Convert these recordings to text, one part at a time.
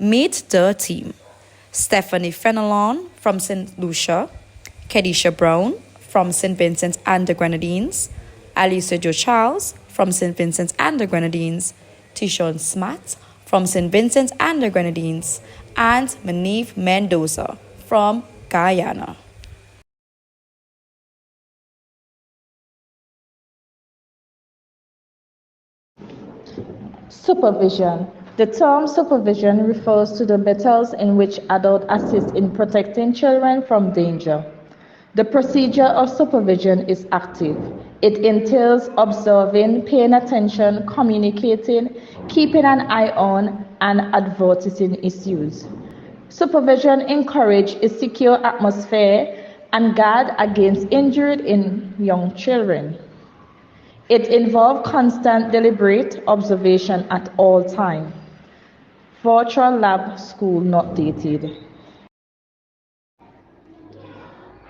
Meet the team: Stephanie Fenelon from St. Lucia, Kedisha Brown from St. Vincent and the Grenadines, Alicia Jo Charles from St. Vincent and the Grenadines, Tishon Smat from St. Vincent and the Grenadines, and Manive Mendoza from Guyana. Supervision. The term supervision refers to the methods in which adults assist in protecting children from danger. The procedure of supervision is active. It entails observing, paying attention, communicating, keeping an eye on, and advertising issues. Supervision encourages a secure atmosphere and guard against injury in young children. It involves constant deliberate observation at all times. Virtual lab school not dated.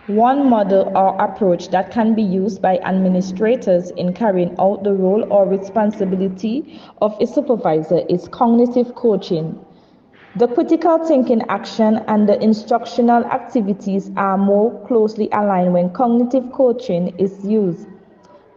One model or approach that can be used by administrators in carrying out the role or responsibility of a supervisor is cognitive coaching. The critical thinking action and the instructional activities are more closely aligned when cognitive coaching is used.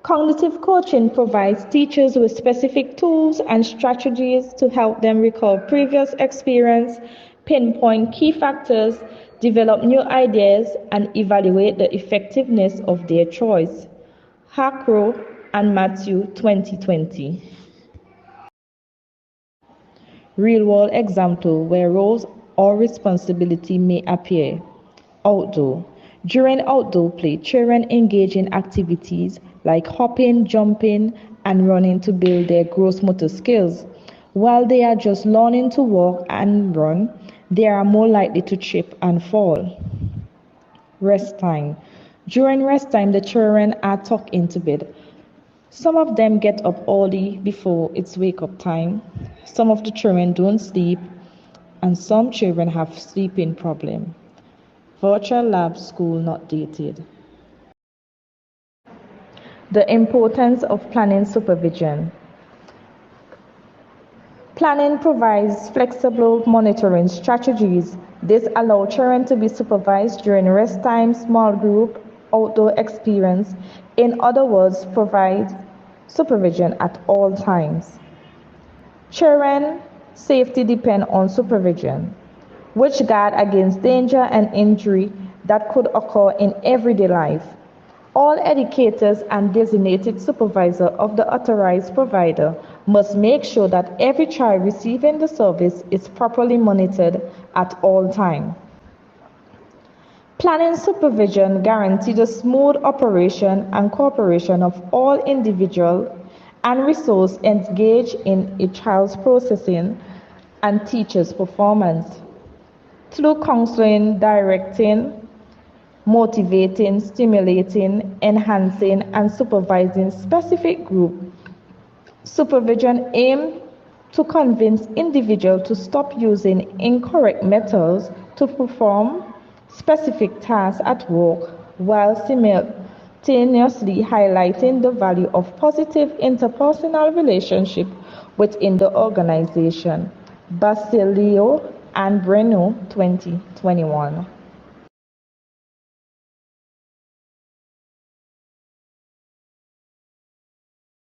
Cognitive coaching provides teachers with specific tools and strategies to help them recall previous experience, pinpoint key factors, develop new ideas, and evaluate the effectiveness of their choice. Hackrow and Matthew 2020. Real-world example where roles or responsibility may appear. Outdoor. During outdoor play, children engage in activities like hopping, jumping, and running to build their gross motor skills. While they are just learning to walk and run, they are more likely to trip and fall. Rest time. During rest time, the children are tucked into bed. Some of them get up early before it's wake-up time. Some of the children don't sleep, and some children have sleeping problem. Virtual lab school not dated. The importance of planning supervision. Planning provides flexible monitoring strategies. This allows children to be supervised during rest time, small group, outdoor experience. In other words, provide supervision at all times. Children safety depends on supervision, which guard against danger and injury that could occur in everyday life. All educators and designated supervisor of the authorized provider must make sure that every child receiving the service is properly monitored at all times. Planning supervision guarantees the smooth operation and cooperation of all individuals and resources engaged in a child's processing and teacher's performance. Through counseling, directing, motivating, stimulating, enhancing, and supervising specific group. Supervision aims to convince individuals to stop using incorrect methods to perform specific tasks at work while simultaneously highlighting the value of positive interpersonal relationship within the organization. Basilio and Breno 2021.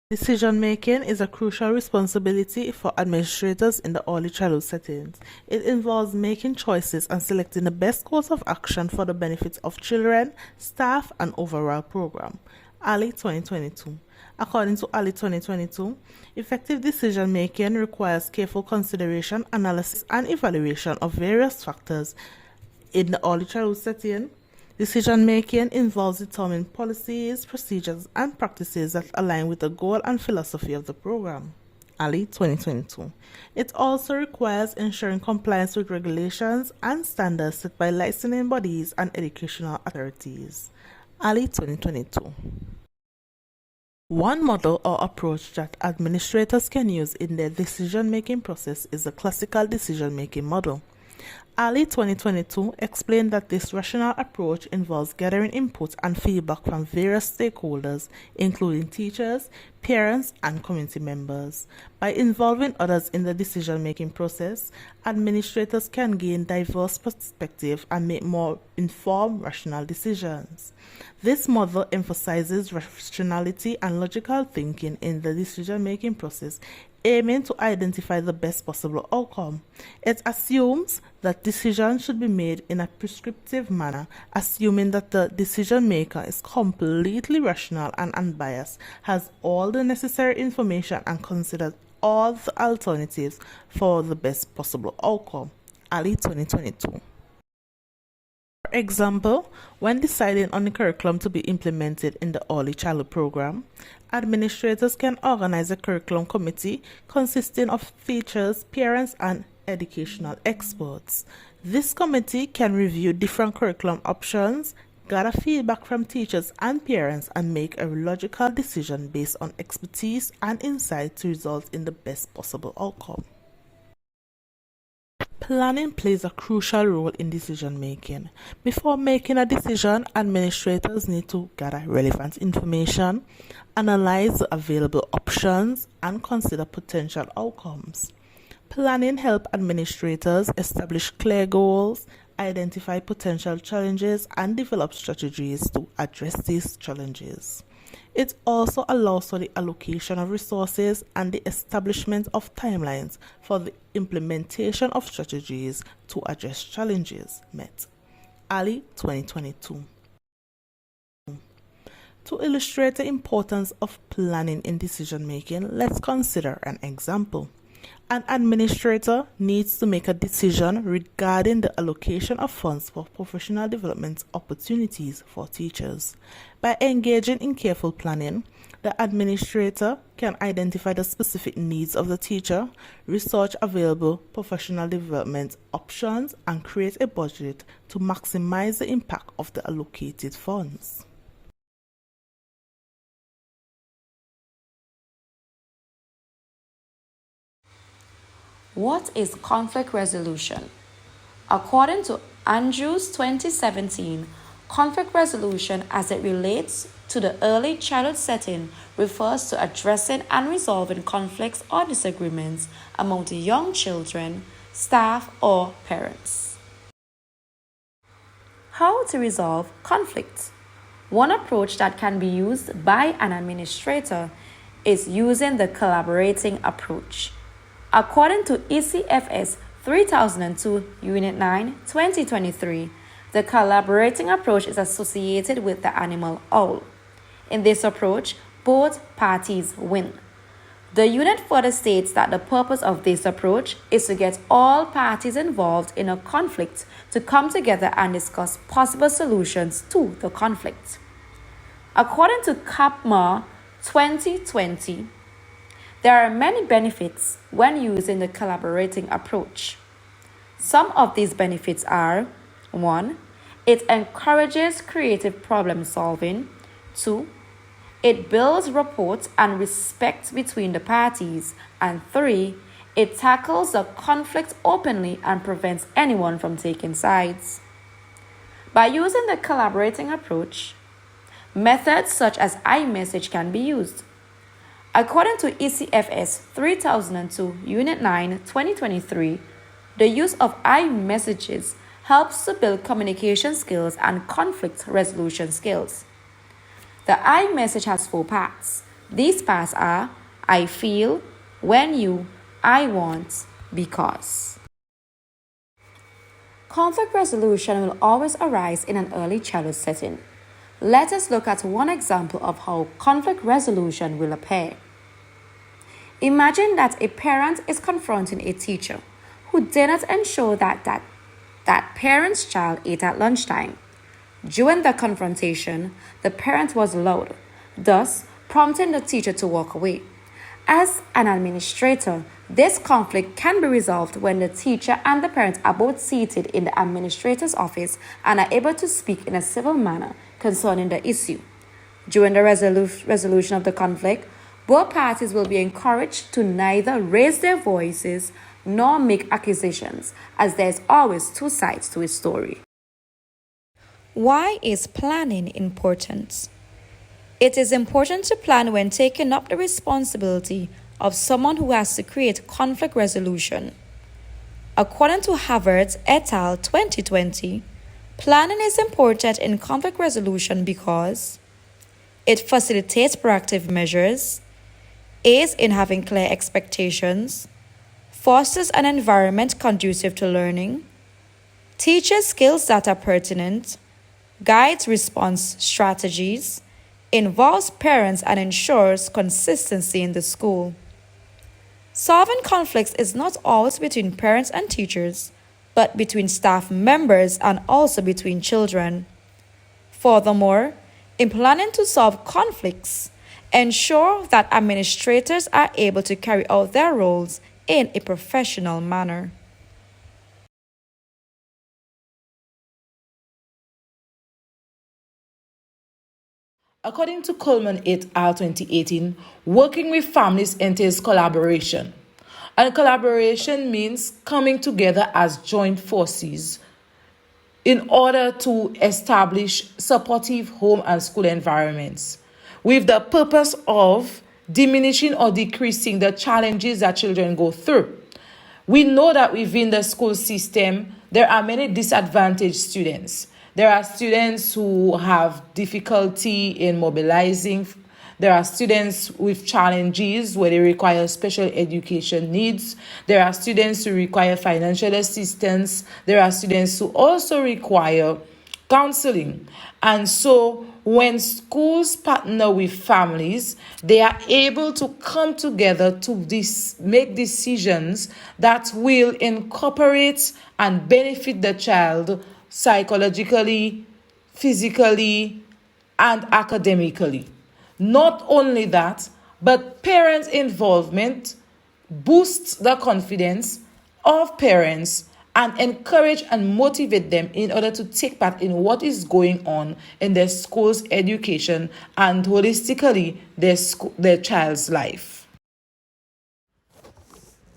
Decision-making is a crucial responsibility for administrators in the early childhood settings. It involves making choices and selecting the best course of action for the benefit of children, staff, and overall program. Ali 2022. According to Ali 2022, effective decision-making requires careful consideration, analysis, and evaluation of various factors in the early childhood setting. Decision-making involves determining policies, procedures, and practices that align with the goal and philosophy of the program. Ali 2022. It also requires ensuring compliance with regulations and standards set by licensing bodies and educational authorities. Ali 2022. One model or approach that administrators can use in their decision-making process is the classical decision-making model. Ali 2022 explained that this rational approach involves gathering input and feedback from various stakeholders, including teachers, parents, and community members. By involving others in the decision-making process, administrators can gain diverse perspectives and make more informed, rational decisions. This model emphasizes rationality and logical thinking in the decision-making process, aiming to identify the best possible outcome. It assumes that decisions should be made in a prescriptive manner, assuming that the decision maker is completely rational and unbiased, has all the necessary information, and considers all the alternatives for the best possible outcome. Ali 2022. For example, when deciding on the curriculum to be implemented in the early childhood program, administrators can organize a curriculum committee consisting of teachers, parents, and educational experts. This committee can review different curriculum options, gather feedback from teachers and parents, and make a logical decision based on expertise and insight to result in the best possible outcome. Planning plays a crucial role in decision making. Before making a decision, administrators need to gather relevant information, analyze the available options, and consider potential outcomes. Planning helps administrators establish clear goals, identify potential challenges, and develop strategies to address these challenges. It also allows for the allocation of resources and the establishment of timelines for the implementation of strategies to address challenges met. Ali 2022. To illustrate the importance of planning in decision making, let's consider an example. An administrator needs to make a decision regarding the allocation of funds for professional development opportunities for teachers. By engaging in careful planning, the administrator can identify the specific needs of the teacher, research available professional development options, and create a budget to maximize the impact of the allocated funds. What is conflict resolution? According to Andrews 2017, conflict resolution as it relates to the early childhood setting refers to addressing and resolving conflicts or disagreements among the young children, staff, or parents. How to resolve conflict? One approach that can be used by an administrator is using the collaborating approach. According to ECFS 3002, Unit 9, 2023, the collaborating approach is associated with the animal owl. In this approach, both parties win. The unit further states that the purpose of this approach is to get all parties involved in a conflict to come together and discuss possible solutions to the conflict. According to CAPMA 2020, there are many benefits when using the collaborating approach. Some of these benefits are: 1. It encourages creative problem solving. 2. It builds rapport and respect between the parties. And 3. It tackles the conflict openly and prevents anyone from taking sides. By using the collaborating approach, methods such as iMessage can be used. According to ECFS 3002, Unit 9, 2023, the use of iMessages helps to build communication skills and conflict resolution skills. The iMessage has 4 parts. These parts are: I feel, when you, I want, because. Conflict resolution will always arise in an early childhood setting. Let us look at one example of how conflict resolution will appear. Imagine that a parent is confronting a teacher who did not ensure that parent's child ate at lunchtime. During the confrontation, the parent was loud, thus prompting the teacher to walk away. As an administrator, this conflict can be resolved when the teacher and the parent are both seated in the administrator's office and are able to speak in a civil manner concerning the issue. During the resolution of the conflict, both parties will be encouraged to neither raise their voices nor make accusations, as there is always 2 sides to a story. Why is planning important? It is important to plan when taking up the responsibility of someone who has to create conflict resolution. According to Havertz et al. 2020, planning is important in conflict resolution because it facilitates proactive measures, aids in having clear expectations, fosters an environment conducive to learning, teaches skills that are pertinent, guides response strategies, involves parents, and ensures consistency in the school. Solving conflicts is not always between parents and teachers, but between staff members and also between children. Furthermore, in planning to solve conflicts, ensure that administrators are able to carry out their roles in a professional manner. According to Coleman et al. 2018, working with families entails collaboration. And collaboration means coming together as joint forces in order to establish supportive home and school environments with the purpose of diminishing or decreasing the challenges that children go through. We know that within the school system, there are many disadvantaged students. There are students who have difficulty in mobilizing. There are students with challenges where they require special education needs. There are students who require financial assistance. There are students who also require counseling. And so when schools partner with families, they are able to come together to make decisions that will incorporate and benefit the child psychologically, physically, and academically. Not only that, but parents' involvement boosts the confidence of parents and encourage and motivate them in order to take part in what is going on in their school's education and holistically their child's life.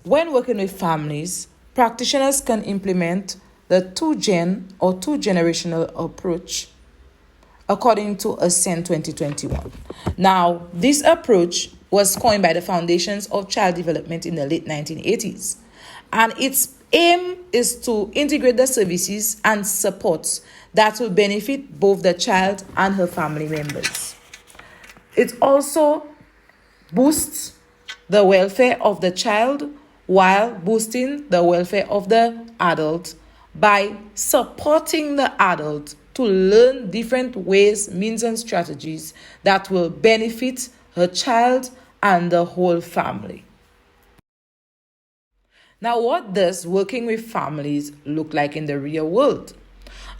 When working with families, practitioners can implement the two-gen or two-generational approach according to Ascend 2021. Now, this approach was coined by the Foundations of Child Development in the late 1980s, and its aim is to integrate the services and supports that will benefit both the child and her family members. It also boosts the welfare of the child while boosting the welfare of the adult by supporting the adult to learn different ways, means, and strategies that will benefit her child and the whole family. Now, what does working with families look like in the real world?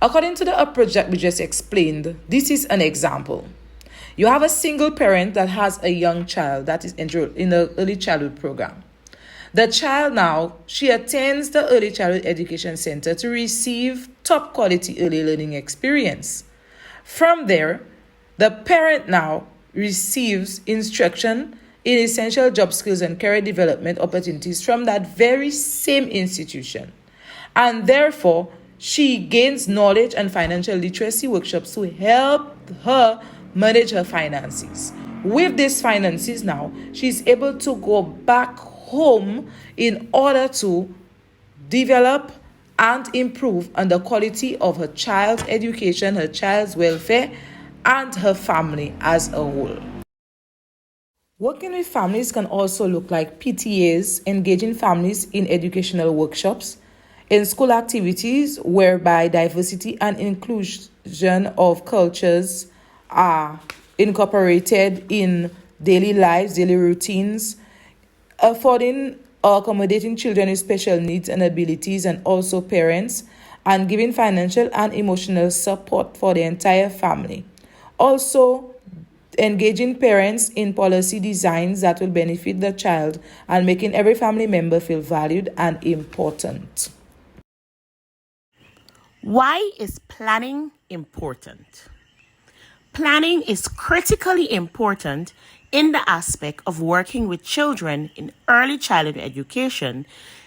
According to the approach that we just explained, this is an example. You have a single parent that has a young child that is enrolled in the early childhood program. The child now, she attends the early childhood education center to receive top quality early learning experience. From there, the parent now receives instruction in essential job skills and career development opportunities from that very same institution. And therefore, she gains knowledge and financial literacy workshops to help her manage her finances. With these finances now, she's able to go back home in order to develop and improve on the quality of her child's education, her child's welfare, and her family as a whole. Working with families can also look like PTAs engaging families in educational workshops, in school activities whereby diversity and inclusion of cultures are incorporated in daily lives, daily routines, affording or accommodating children with special needs and abilities and also parents, and giving financial and emotional support for the entire family. Also, engaging parents in policy designs that will benefit the child and making every family member feel valued and important. Why is planning important? Planning is critically important in the aspect of working with children in early childhood education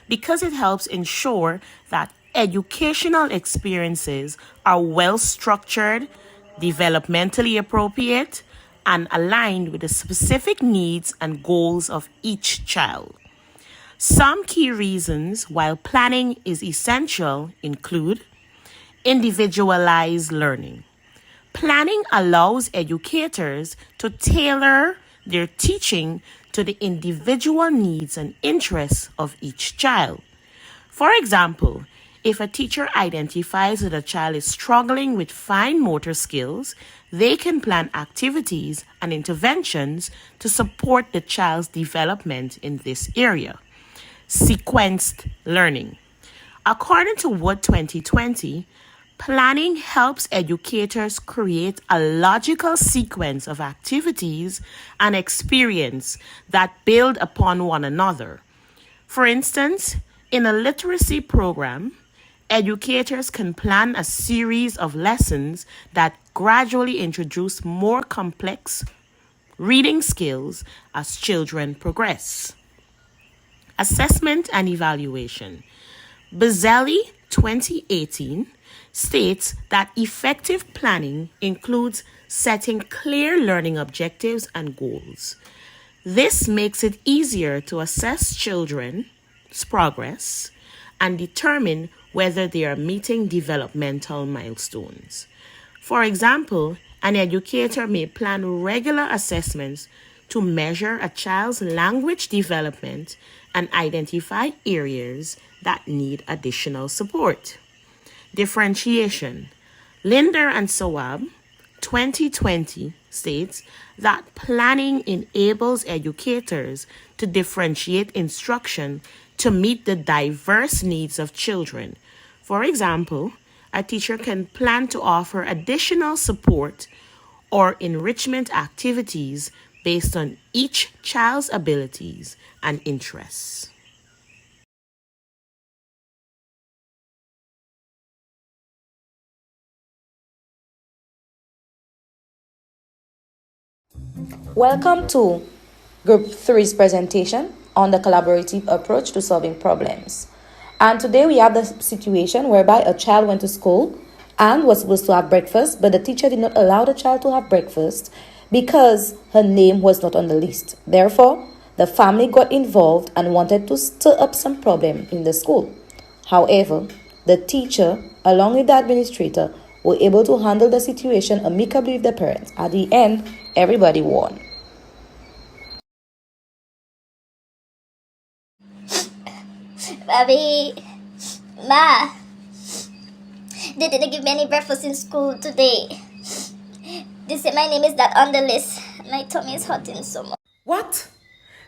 because it helps ensure that educational experiences are well structured, developmentally appropriate, and aligned with the specific needs and goals of each child. Some key reasons why planning is essential include individualized learning. Planning allows educators to tailor their teaching to the individual needs and interests of each child. For example, if a teacher identifies that a child is struggling with fine motor skills, they can plan activities and interventions to support the child's development in this area. Sequenced learning. According to Wood 2020, planning helps educators create a logical sequence of activities and experience that build upon one another. For instance, in a literacy program, educators can plan a series of lessons that gradually introduce more complex reading skills as children progress. Assessment and evaluation. Bezzelli 2018 states that effective planning includes setting clear learning objectives and goals. This makes it easier to assess children's progress and determine whether they are meeting developmental milestones. For example, an educator may plan regular assessments to measure a child's language development and identify areas that need additional support. Differentiation. Linder and Sawab 2020 states that planning enables educators to differentiate instruction to meet the diverse needs of children. For example, a teacher can plan to offer additional support or enrichment activities based on each child's abilities and interests. Welcome to Group 3's presentation on the collaborative approach to solving problems. And today we have the situation whereby a child went to school and was supposed to have breakfast, but the teacher did not allow the child to have breakfast because her name was not on the list. Therefore, the family got involved and wanted to stir up some problem in the school. However, the teacher, along with the administrator, were able to handle the situation amicably with the parents. At the end, everybody won. Bobby, Ma, they didn't give me any breakfast in school today. They said my name is not on the list. My tummy is hurting so much. What?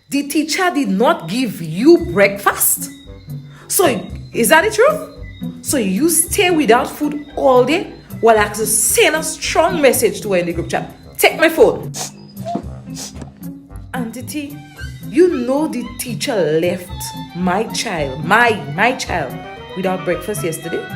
The teacher did not give you breakfast? So, is that the truth? So you stay without food all day while I actually send a strong message to her in the group chat. Take my phone. Auntie T, you know the teacher left my child without breakfast yesterday?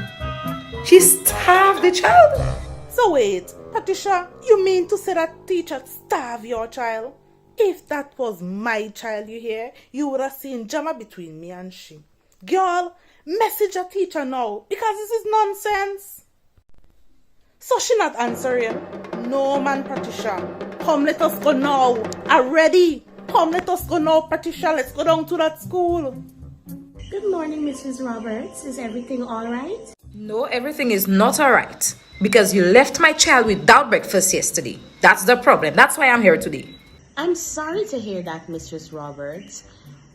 She starved the child. So wait, Patricia, you mean to say that teacher starved your child? If that was my child, you hear, you would have seen drama between me and she. Girl, message a teacher now, because this is nonsense. So she not answering? No, man, Patricia. Come, let us go now. I'm ready. Come, let us go now, Patricia. Let's go down to that school. Good morning, Mrs. Roberts. Is everything all right? No, everything is not all right. Because you left my child without breakfast yesterday. That's the problem. That's why I'm here today. I'm sorry to hear that, Mistress Roberts.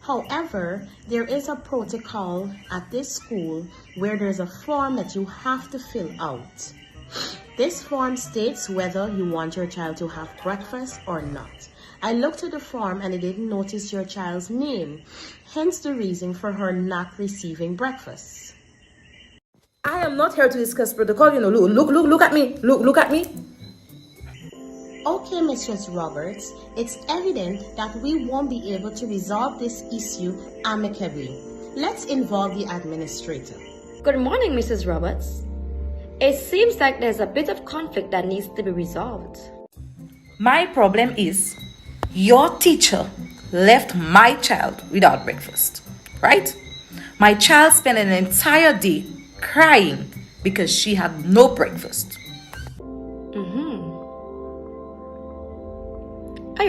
However, there is a protocol at this school where there's a form that you have to fill out. This form states whether you want your child to have breakfast or not. I looked at the form and I didn't notice your child's name, hence the reason for her not receiving breakfast. I am not here to discuss protocol, you know. Look at me. Look at me. Okay, Mistress Roberts, it's evident that we won't be able to resolve this issue amicably. Let's involve the administrator. Good morning, Mrs. Roberts. It seems like there's a bit of conflict that needs to be resolved. My problem is your teacher left my child without breakfast, right? My child spent an entire day crying because she had no breakfast.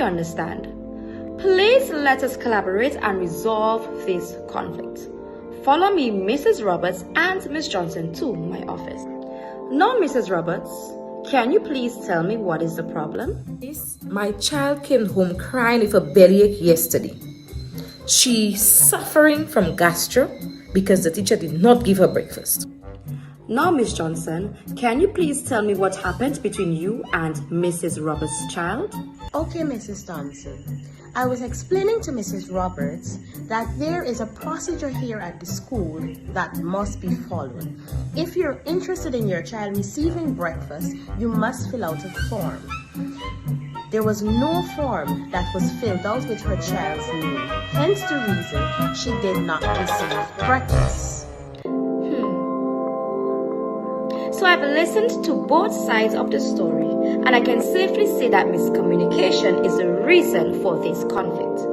understand. Please let us collaborate and resolve this conflict. Follow me, Mrs. Roberts and Miss Johnson, to my office. Now, Mrs. Roberts, can you please tell me what is the problem? Miss, my child came home crying with a bellyache yesterday. She's suffering from gastro because the teacher did not give her breakfast. Now, Miss Johnson, can you please tell me what happened between you and Mrs. Roberts' child? Okay, Mrs. Thompson. I was explaining to Mrs. Roberts that there is a procedure here at the school that must be followed. If you're interested in your child receiving breakfast, you must fill out a form. There was no form that was filled out with her child's name, hence the reason she did not receive breakfast. So I've listened to both sides of the story, and I can safely say that miscommunication is the reason for this conflict.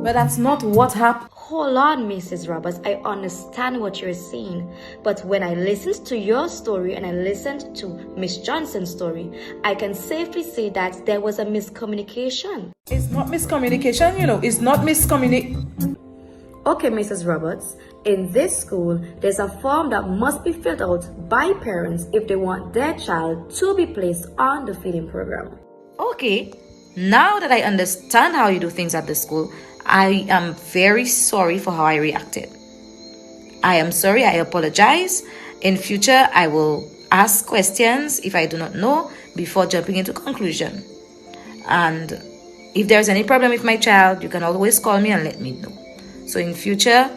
But that's not what happened. Hold on, Mrs. Roberts. I understand what you're saying. But when I listened to your story and I listened to Miss Johnson's story, I can safely say that there was a miscommunication. It's not miscommunication, it's not miscommunication. Okay, Mrs. Roberts, in this school, there's a form that must be filled out by parents if they want their child to be placed on the feeding program. Okay, now that I understand how you do things at the school, I am very sorry for how I reacted. I am sorry, I apologize. In future, I will ask questions if I do not know before jumping into conclusion. And if there's any problem with my child, you can always call me and let me know. So in future,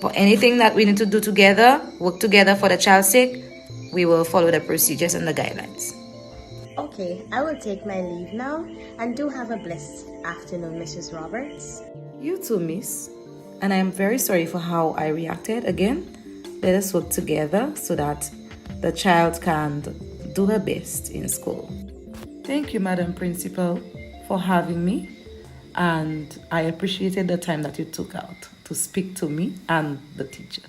for anything that we need to do together, work together for the child's sake, we will follow the procedures and the guidelines. Okay, I will take my leave now, and do have a blessed afternoon, Mrs. Roberts. You too, miss. And I am very sorry for how I reacted. Again, let us work together so that the child can do her best in school. Thank you, Madam Principal, for having me. And I appreciated the time that you took out to speak to me and the teacher.